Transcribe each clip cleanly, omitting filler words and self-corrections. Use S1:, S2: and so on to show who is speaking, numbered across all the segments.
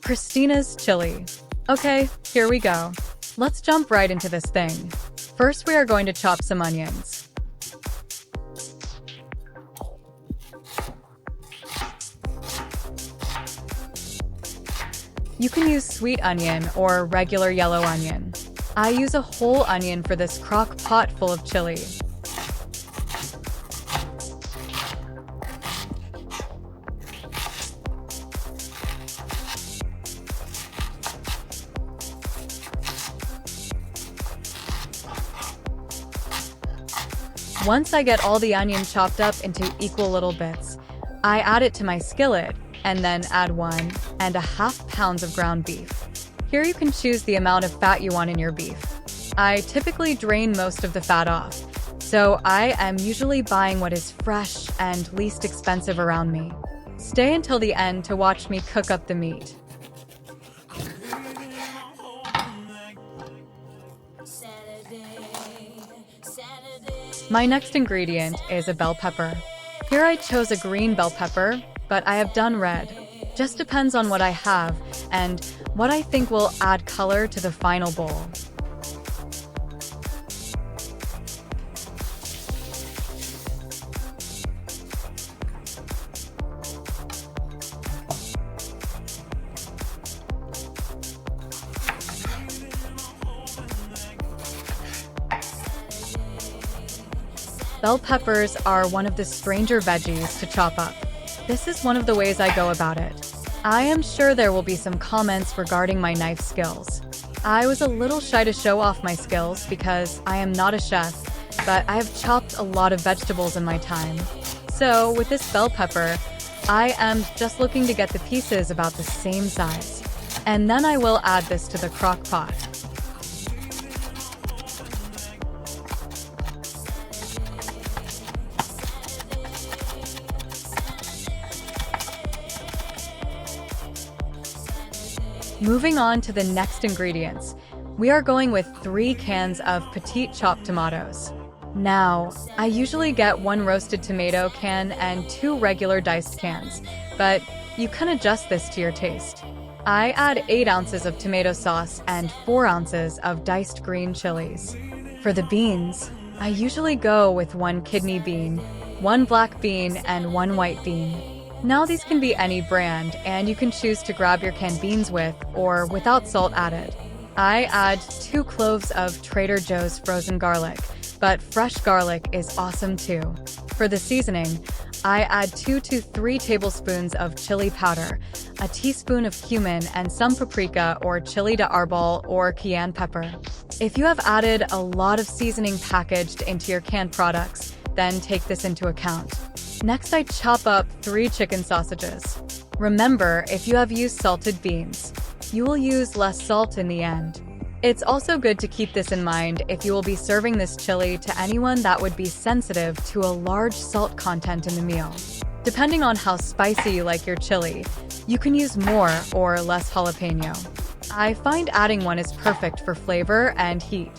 S1: Christina's chili. Okay, here we go. Let's jump right into this thing. First, we are going to chop some onions. You can use sweet onion or regular yellow onion. I use a whole onion for this crock pot full of chili. Once I get all the onion chopped up into equal little bits, I add it to my skillet and then add 1.5 pounds of ground beef. Here you can choose the amount of fat you want in your beef. I typically drain most of the fat off, so I am usually buying what is fresh and least expensive around me. Stay until the end to watch me cook up the meat. My next ingredient is a bell pepper. Here I chose a green bell pepper, but I have done red. Just depends on what I have and what I think will add color to the final bowl. Bell peppers are one of the stranger veggies to chop up. This is one of the ways I go about it. I am sure there will be some comments regarding my knife skills. I was a little shy to show off my skills because I am not a chef, but I have chopped a lot of vegetables in my time. So with this bell pepper, I am just looking to get the pieces about the same size. And then I will add this to the crock pot. Moving on to the next ingredients, we are going with 3 cans of petite chopped tomatoes. Now, I usually get 1 roasted tomato can and 2 regular diced cans, but you can adjust this to your taste. I add 8 ounces of tomato sauce and 4 ounces of diced green chilies. For the beans, I usually go with 1 kidney bean, 1 black bean, and 1 white bean. Now these can be any brand, and you can choose to grab your canned beans with or without salt added. I add 2 cloves of Trader Joe's frozen garlic, but fresh garlic is awesome too. For the seasoning, I add 2 to 3 tablespoons of chili powder, a teaspoon of cumin, and some paprika or chili de arbol or cayenne pepper. If you have added a lot of seasoning packaged into your canned products, then take this into account. Next, I chop up 3 chicken sausages. Remember, if you have used salted beans, you will use less salt in the end. It's also good to keep this in mind if you will be serving this chili to anyone that would be sensitive to a large salt content in the meal. Depending on how spicy you like your chili, you can use more or less jalapeno. I find adding 1 is perfect for flavor and heat.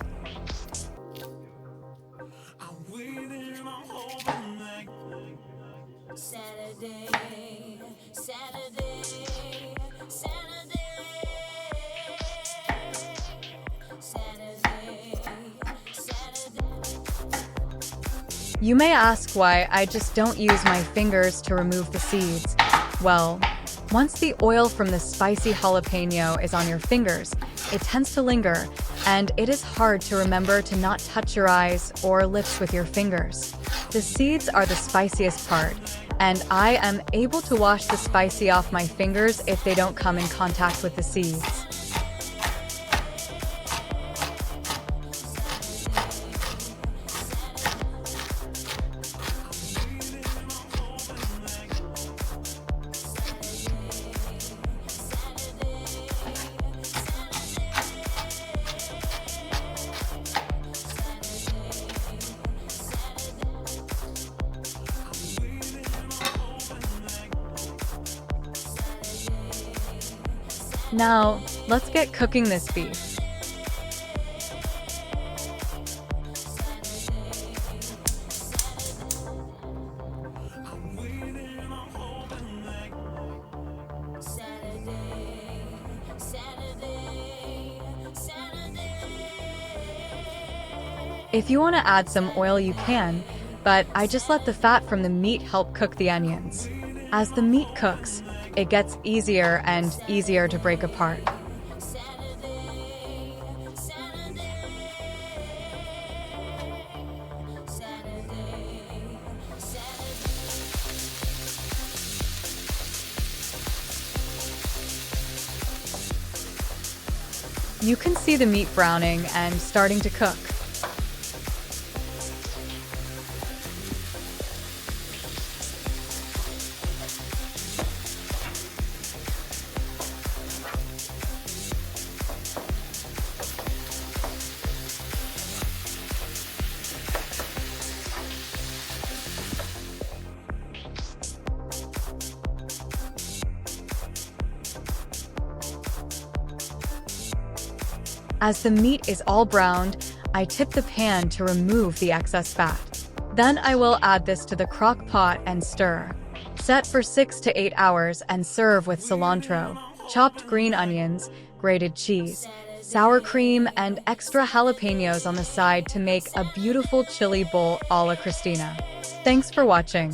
S1: You may ask why I just don't use my fingers to remove the seeds. Well, once the oil from the spicy jalapeno is on your fingers, it tends to linger, and it is hard to remember to not touch your eyes or lips with your fingers. The seeds are the spiciest part, and I am able to wash the spicy off my fingers if they don't come in contact with the seeds. Now, let's get cooking this beef. If you want to add some oil, you can, but I just let the fat from the meat help cook the onions. As the meat cooks, it gets easier and easier to break apart. You can see the meat browning and starting to cook. As the meat is all browned, I tip the pan to remove the excess fat. Then I will add this to the crock pot and stir. Set for 6 to 8 hours and serve with cilantro, chopped green onions, grated cheese, sour cream, and extra jalapenos on the side to make a beautiful chili bowl a la Christina. Thanks for watching.